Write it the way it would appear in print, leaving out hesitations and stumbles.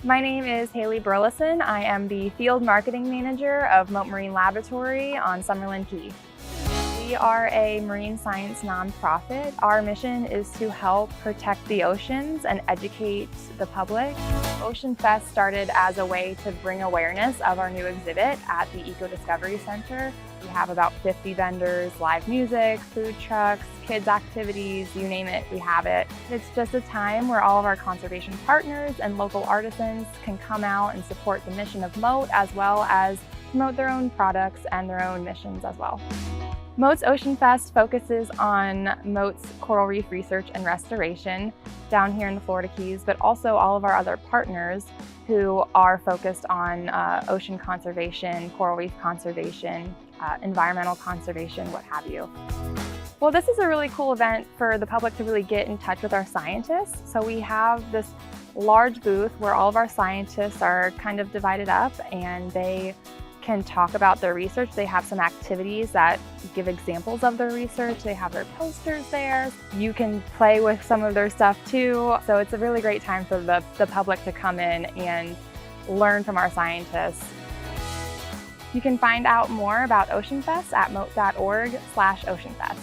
My name is Haley Burleson. I am the Field Marketing Manager of Mote Marine Laboratory on Summerlin Key. We are a marine science nonprofit. Our mission is to help protect the oceans and educate the public. Ocean Fest started as a way to bring awareness of our new exhibit at the Eco Discovery Center. We have about 50 vendors, live music, food trucks, kids activities, you name it, we have it. It's just a time where all of our conservation partners and local artisans can come out and support the mission of Mote, as well as promote their own products and their own missions as well. Mote's Ocean Fest focuses on Mote's coral reef research and restoration down here in the Florida Keys, but also all of our other partners who are focused on ocean conservation, coral reef conservation, environmental conservation, what have you. Well, this is a really cool event for the public to really get in touch with our scientists. So we have this large booth where all of our scientists are kind of divided up and they can talk about their research. They have some activities that give examples of their research. They have their posters there. You can play with some of their stuff too. So it's a really great time for the public to come in and learn from our scientists. You can find out more about Ocean Fest at mote.org/oceanfest.